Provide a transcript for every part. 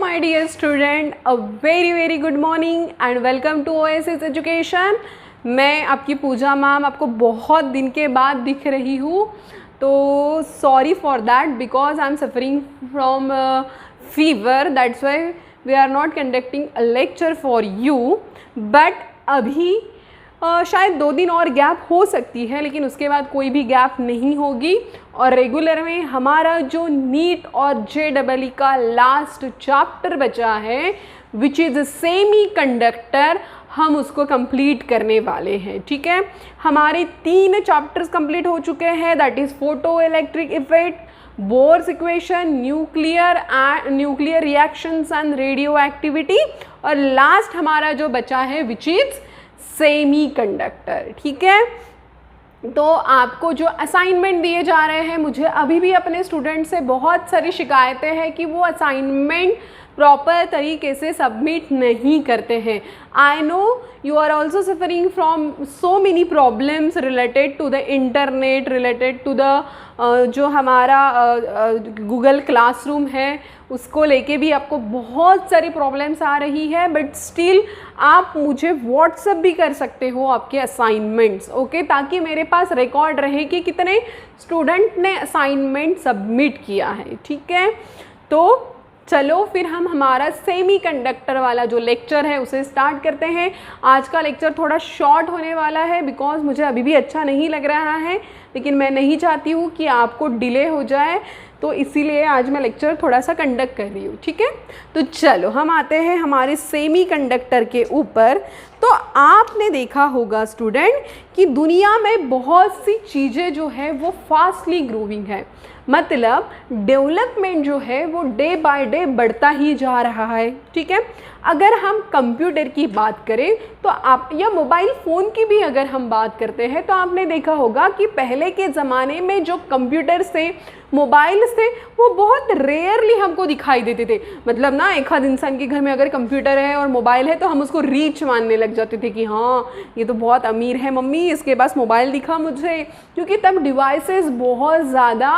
my dear student, a very good morning and welcome to OSS Education। मैं आपकी पूजा ma'am आपको बहुत दिन के बाद दिख रही हूँ, तो sorry for that because I am suffering from fever, that's why we are not conducting a lecture for you. But अभी शायद 2 दिन और गैप हो सकती है, लेकिन उसके बाद कोई भी गैप नहीं होगी और रेगुलर में हमारा जो नीट और JEE का लास्ट चैप्टर बचा है विच इज़ सेमी कंडक्टर, हम उसको कंप्लीट करने वाले हैं। ठीक है, हमारे 3 चैप्टर्स कंप्लीट हो चुके हैं, that is photo electric effect, Bohr's equation, nuclear reactions and radio activity, और लास्ट हमारा जो बचा है विच इज़ सेमी कंडक्टर। ठीक है, तो आपको जो असाइनमेंट दिए जा रहे हैं, मुझे अभी भी अपने स्टूडेंट से बहुत सारी शिकायतें हैं कि वो असाइनमेंट प्रॉपर तरीके से सबमिट नहीं करते हैं। I know you are also suffering from so many problems related to the internet, related to the जो हमारा गूगल क्लासरूम है उसको लेके भी आपको बहुत सारी प्रॉब्लम्स आ रही है, बट स्टिल आप मुझे व्हाट्सएप भी कर सकते हो आपके असाइनमेंट्स, ओके, ताकि मेरे पास रिकॉर्ड रहे कि कितने स्टूडेंट ने असाइनमेंट सबमिट किया है। ठीक है, तो चलो फिर हम हमारा सेमी कंडक्टर वाला जो लेक्चर है उसे स्टार्ट करते हैं। आज का लेक्चर थोड़ा शॉर्ट होने वाला है बिकॉज मुझे अभी भी अच्छा नहीं लग रहा है, लेकिन मैं नहीं चाहती हूँ कि आपको डिले हो जाए, तो इसीलिए आज मैं लेक्चर थोड़ा सा कंडक्ट कर रही हूँ। ठीक है, तो चलो हम आते हैं हमारे सेमी कंडक्टर के ऊपर। तो आपने देखा होगा स्टूडेंट कि दुनिया में बहुत सी चीज़ें जो है वो फास्टली ग्रोइंग है, मतलब डेवलपमेंट जो है वो डे बाय डे बढ़ता ही जा रहा है। ठीक है, अगर हम कंप्यूटर की बात करें तो आप, या मोबाइल फ़ोन की भी अगर हम बात करते हैं, तो आपने देखा होगा कि पहले के ज़माने में जो कंप्यूटर्स थे, मोबाइल्स थे, वो बहुत रेयरली हमको दिखाई देते थे। मतलब ना, एक आध इंसान के घर में अगर कंप्यूटर है और मोबाइल है तो हम उसको रीच मानने लग जाते थे कि हाँ ये तो बहुत अमीर है मम्मी, इसके पास मोबाइल दिखा मुझे, क्योंकि तब डिवाइसेस बहुत ज़्यादा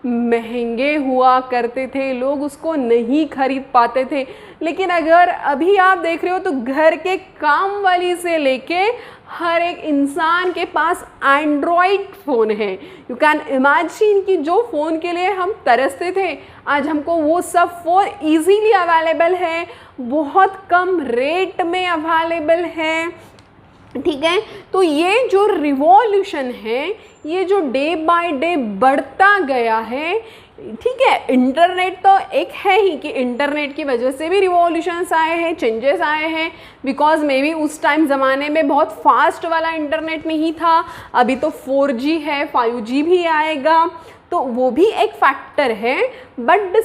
महंगे हुआ करते थे, लोग उसको नहीं खरीद पाते थे। लेकिन अगर अभी आप देख रहे हो तो घर के काम वाली से लेके हर एक इंसान के पास एंड्रॉयड फ़ोन है। यू कैन इमेजिन कि जो फ़ोन के लिए हम तरसते थे, आज हमको वो सब फ़ोन ईजीली अवेलेबल है, बहुत कम रेट में अवेलेबल है। ठीक है, तो ये जो रिवॉल्यूशन है, ये जो डे बाय डे बढ़ता गया है, ठीक है, इंटरनेट तो एक है ही कि इंटरनेट की वजह से भी रिवॉल्यूशंस आए हैं, चेंजेस आए हैं, बिकॉज मे बी उस टाइम ज़माने में बहुत फास्ट वाला इंटरनेट नहीं था, अभी तो 4G है, 5G भी आएगा, तो वो भी एक फैक्टर है। But the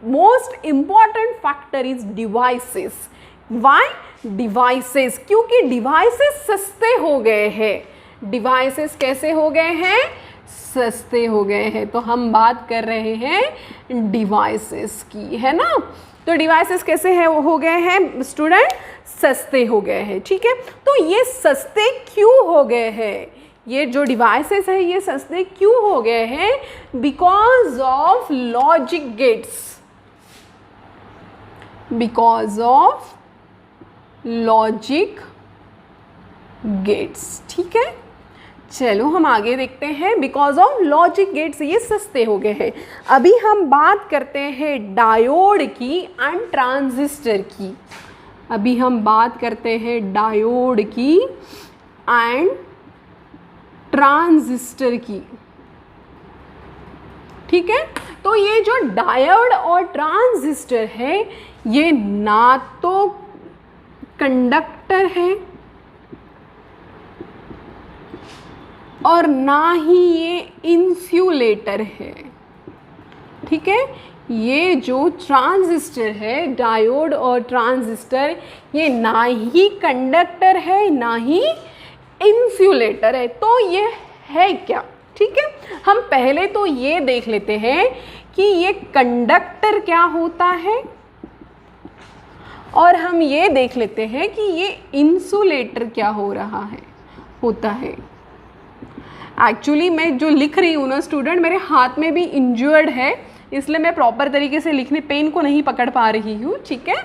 most important factor is devices. Why devices? क्योंकि डिवाइसेस सस्ते हो गए हैं। डिवाइसेस कैसे हो गए हैं? सस्ते हो गए हैं। तो हम बात कर रहे हैं डिवाइसेस की, है ना। तो डिवाइसेस कैसे है हो गए हैं स्टूडेंट? सस्ते हो गए हैं। ठीक है, तो ये सस्ते क्यों हो गए हैं? ये जो डिवाइसेस है ये सस्ते क्यों हो गए हैं? Because of logic gates, because of logic gates. ठीक है, चलो हम आगे देखते हैं। बिकॉज ऑफ लॉजिक गेट्स ये सस्ते हो गए हैं। अभी हम बात करते हैं डायोड की एंड ट्रांजिस्टर की। अभी हम बात करते हैं डायोड की एंड ट्रांजिस्टर की। ठीक है, तो ये जो डायोड और ट्रांजिस्टर है ये ना तो कंडक्टर है और ना ही ये इंसुलेटर है। ठीक है, ये जो ट्रांजिस्टर है, डायोड और ट्रांजिस्टर, ये ना ही कंडक्टर है ना ही इंसुलेटर है। तो ये है क्या? ठीक है, हम पहले तो ये देख लेते हैं कि ये कंडक्टर क्या होता है, और हम ये देख लेते हैं कि ये इंसुलेटर क्या होता है। एक्चुअली मैं जो लिख रही हूँ ना स्टूडेंट, मेरे हाथ में भी इंजर्ड है, इसलिए मैं प्रॉपर तरीके से लिखने पेन को नहीं पकड़ पा रही हूँ, ठीक है।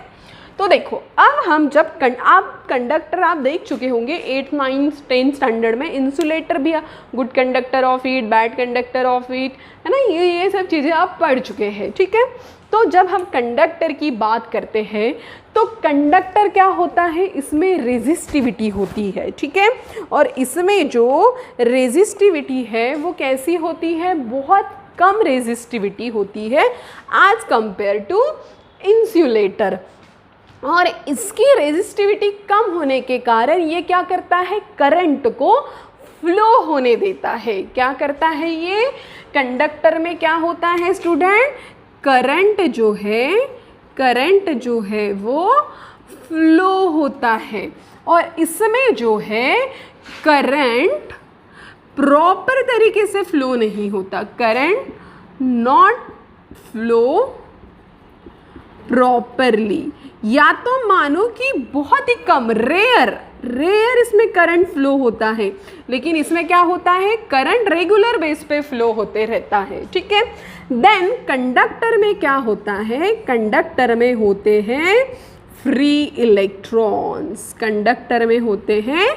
तो देखो अब हम जब आप कंडक्टर आप देख चुके होंगे 8, 9, 10 स्टैंडर्ड में, इंसुलेटर भी good conductor of heat, bad conductor of heat, है ना, ये सब चीज़ें आप पढ़ चुके हैं, ठीक है। तो जब हम कंडक्टर की बात करते हैं तो कंडक्टर क्या होता है, इसमें रेजिस्टिविटी होती है, ठीक है। और इसमें जो रेजिस्टिविटी है वो कैसी होती है, बहुत कम रेजिस्टिविटी होती है एज कंपेयर टू इंसुलेटर। और इसकी रेजिस्टिविटी कम होने के कारण ये क्या करता है, करंट को फ्लो होने देता है। क्या करता है ये, कंडक्टर में क्या होता है स्टूडेंट, करंट जो है वो फ्लो होता है। और इसमें जो है करंट प्रॉपर तरीके से फ्लो नहीं होता, करंट नॉट फ्लो प्रॉपरली। या तो मानो कि बहुत ही कम, रेयर इसमें करंट फ्लो होता है, लेकिन इसमें क्या होता है, करंट रेगुलर बेस पे फ्लो होते रहता है, ठीक है। देन कंडक्टर में क्या होता है, कंडक्टर में होते हैं फ्री इलेक्ट्रॉन्स, कंडक्टर में होते हैं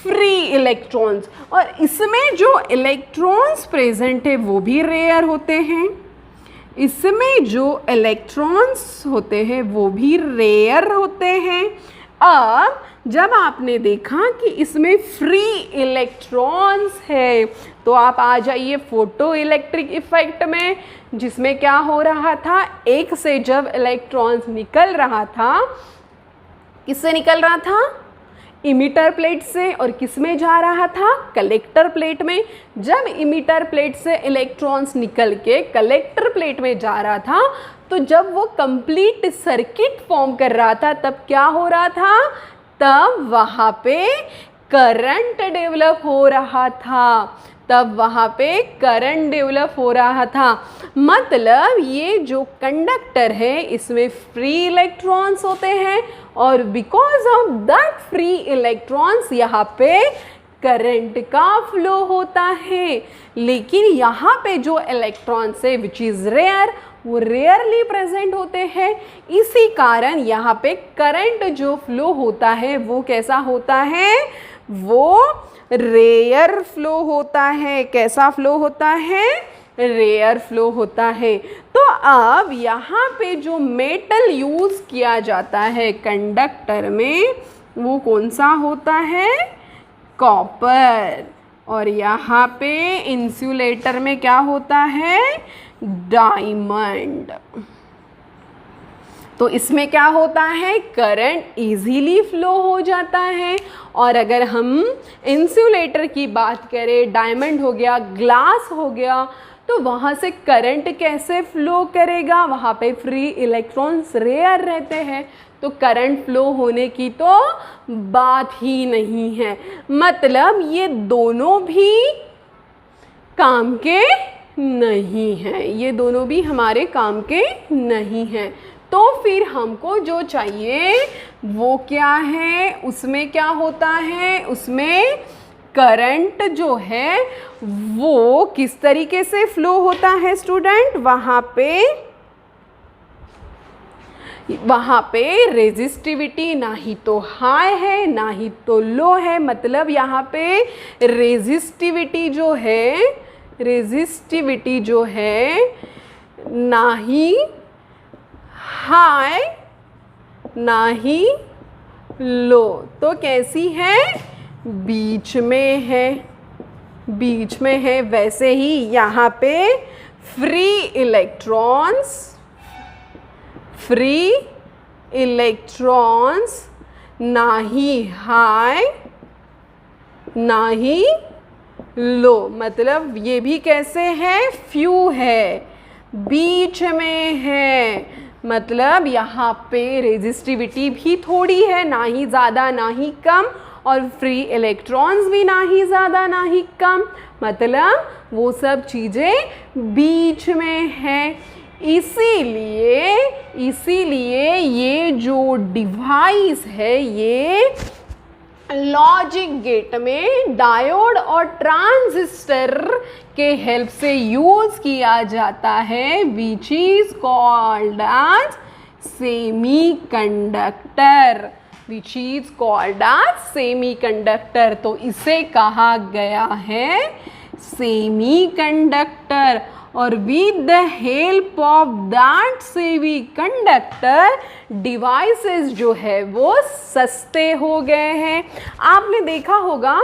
फ्री इलेक्ट्रॉन्स। और इसमें जो इलेक्ट्रॉन्स प्रेजेंट है वो भी रेयर होते हैं, इसमें जो इलेक्ट्रॉन्स होते हैं वो भी रेयर होते हैं। अब जब आपने देखा कि इसमें फ्री इलेक्ट्रॉन्स है तो आप आ जाइए फोटो इलेक्ट्रिक इफेक्ट में, जिसमें क्या हो रहा था, एक से जब इलेक्ट्रॉन्स निकल रहा था, किससे निकल रहा था, इमिटर प्लेट से, और किस में जा रहा था, कलेक्टर प्लेट में। जब इमिटर प्लेट से इलेक्ट्रॉन्स निकल के कलेक्टर प्लेट में जा रहा था तो जब वो कंप्लीट सर्किट फॉर्म कर रहा था तब क्या हो रहा था, तब वहाँ पे करंट डेवलप हो रहा था, तब वहाँ पे करंट डेवलप हो रहा था। मतलब ये जो कंडक्टर है इसमें फ्री इलेक्ट्रॉन्स होते हैं और because of that free electrons यहाँ पे करंट का फ्लो होता है। लेकिन यहाँ पे जो इलेक्ट्रॉन्स है विच इज़ रेयर, वो रेयरली प्रेजेंट होते हैं। इसी कारण यहाँ पे करंट जो फ्लो होता है वो कैसा होता है, वो रेयर फ्लो होता है। कैसा फ्लो होता है, रेयर फ्लो होता है। तो अब यहाँ पे जो मेटल यूज़ किया जाता है कंडक्टर में वो कौन सा होता है, कॉपर। और यहाँ पे इंसुलेटर में क्या होता है, डायमंड। तो इसमें क्या होता है, करंट इजीली फ्लो हो जाता है। और अगर हम इंसुलेटर की बात करें, डायमंड हो गया, ग्लास हो गया, तो वहाँ से करंट कैसे फ्लो करेगा, वहाँ पे फ्री इलेक्ट्रॉन्स रेयर रहते हैं, तो करंट फ्लो होने की तो बात ही नहीं है। मतलब ये दोनों भी काम के नहीं हैं, ये दोनों भी हमारे काम के नहीं हैं। तो फिर हमको जो चाहिए वो क्या है, उसमें क्या होता है, उसमें करंट जो है वो किस तरीके से फ्लो होता है स्टूडेंट, वहाँ पे रेजिस्टिविटी ना ही तो हाई है ना ही तो लो है। मतलब यहाँ पे रेजिस्टिविटी जो है ना ही हाई ना ही लो, तो कैसी है, बीच में है। वैसे ही यहाँ पे फ्री इलेक्ट्रॉन्स ना ही हाई ना ही लो, मतलब ये भी कैसे है, फ्यू है, बीच में है। मतलब यहाँ पे रेजिस्टिविटी भी थोड़ी है, ना ही ज़्यादा ना ही कम, और फ्री इलेक्ट्रॉन्स भी ना ही ज़्यादा ना ही कम, मतलब वो सब चीज़ें बीच में है। इसीलिए ये जो डिवाइस है, ये लॉजिक गेट में डायोड और ट्रांजिस्टर के हेल्प से यूज किया जाता है which is called as semiconductor, which is called as semiconductor. तो इसे कहा गया है सेमीकंडक्टर। और with the help of that semiconductor devices जो है वो सस्ते हो गए हैं। आपने देखा होगा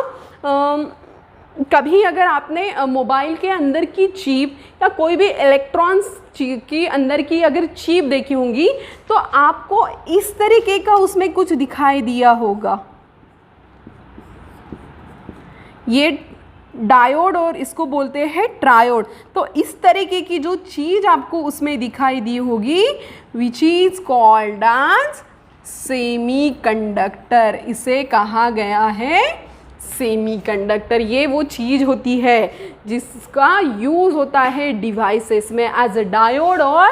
कभी अगर आपने मोबाइल के अंदर की चिप या कोई भी इलेक्ट्रॉन्स की अंदर की अगर चिप देखी होंगी तो आपको इस तरीके का उसमें कुछ दिखाई दिया होगा। ये डायोड और इसको बोलते हैं ट्रायोड। तो इस तरीके की जो चीज़ आपको उसमें दिखाई दी होगी which is called as semiconductor, इसे कहा गया है सेमीकंडक्टर। ये वो चीज़ होती है जिसका यूज़ होता है डिवाइसेस में एज अ डायोड और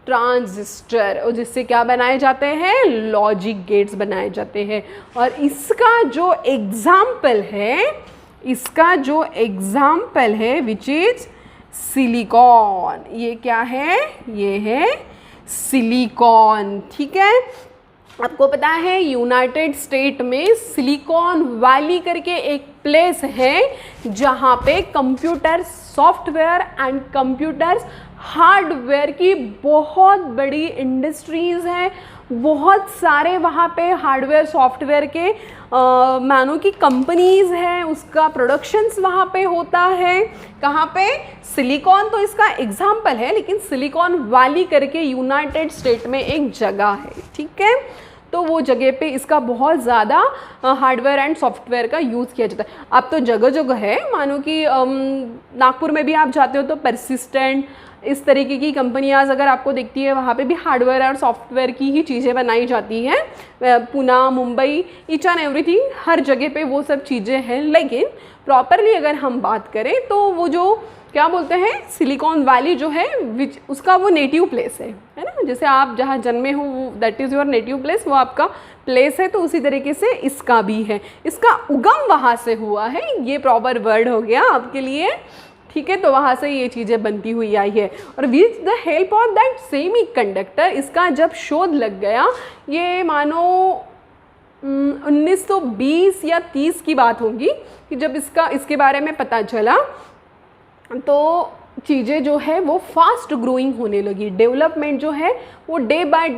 ट्रांजिस्टर, और जिससे क्या बनाए जाते हैं, लॉजिक गेट्स बनाए जाते हैं। और इसका जो एग्जाम्पल है विच इज सिलिकॉन। ये क्या है, ये है सिलिकॉन। ठीक है, आपको पता है यूनाइटेड स्टेट में सिलिकॉन वैली करके एक प्लेस है जहाँ पे computer software and computers hardware की बहुत बड़ी इंडस्ट्रीज़ हैं। बहुत सारे वहाँ पे हार्डवेयर सॉफ्टवेयर के मानो की कंपनीज़ हैं, उसका प्रोडक्शंस वहाँ पे होता है। कहाँ पे, सिलिकॉन तो इसका एग्जाम्पल है, लेकिन सिलिकॉन वैली करके यूनाइटेड स्टेट में एक जगह है। ठीक है, तो वो जगह पे इसका बहुत ज़्यादा हार्डवेयर एंड सॉफ्टवेयर का यूज़ किया जाता है। अब तो जगह जगह है, मानो कि नागपुर में भी आप जाते हो तो परसिस्टेंट, इस तरीके की कंपनियाँ अगर आपको दिखती है, वहाँ पे भी हार्डवेयर और सॉफ्टवेयर की ही चीज़ें बनाई जाती हैं। Pune, Mumbai, each and everything, हर जगह पे वो सब चीज़ें हैं। लेकिन प्रॉपरली अगर हम बात करें तो वो जो क्या बोलते हैं, सिलिकॉन वैली जो है विच उसका वो नेटिव प्लेस है ना। जैसे आप जहाँ जन्मे हो that is your native place, वो आपका प्लेस है, तो उसी तरीके से इसका भी है। इसका उगम वहाँ से हुआ है, ये प्रॉपर वर्ड हो गया आपके लिए। ठीक है, तो वहाँ से ये चीज़ें बनती हुई आई है। और with the help of that semiconductor, इसका जब शोध लग गया, ये मानो 1920 या 30 की बात होगी कि जब इसके बारे में पता चला तो चीज़ें जो है वो फास्ट ग्रोइंग होने लगी। डेवलपमेंट जो है वो डे बाय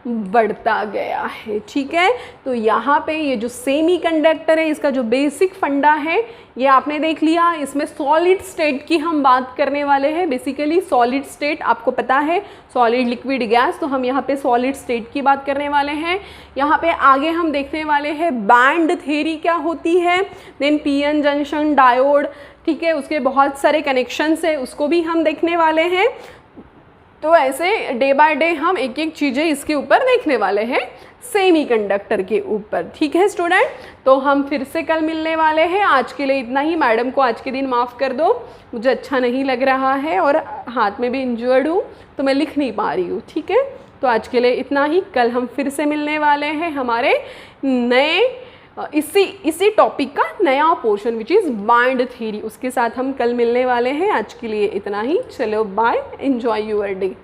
बढ़ता गया है। ठीक है, तो यहाँ पे ये जो सेमीकंडक्टर है, इसका जो बेसिक फंडा है ये आपने देख लिया। इसमें सॉलिड स्टेट की हम बात करने वाले हैं। बेसिकली सॉलिड स्टेट आपको पता है, सॉलिड, लिक्विड, गैस, तो हम यहाँ पे सॉलिड स्टेट की बात करने वाले हैं। यहाँ पे आगे हम देखने वाले हैं बैंड थ्योरी क्या होती है, देन पीएन जंक्शन, डायोड, ठीक है, उसके बहुत सारे कनेक्शंस है, उसको भी हम देखने वाले हैं। तो ऐसे डे बाय डे हम एक एक चीज़ें इसके ऊपर देखने वाले हैं, सेमीकंडक्टर के ऊपर। ठीक है स्टूडेंट, तो हम फिर से कल मिलने वाले हैं। आज के लिए इतना ही। मैडम को आज के दिन माफ़ कर दो, मुझे अच्छा नहीं लग रहा है और हाथ में भी इंजर्ड हूँ, तो मैं लिख नहीं पा रही हूँ। ठीक है, तो आज के लिए इतना ही। कल हम फिर से मिलने वाले हैं हमारे नए इसी टॉपिक का नया portion which is band theory, उसके साथ हम कल मिलने वाले हैं। आज के लिए इतना ही। चलो बाय, एंजॉय योर डे।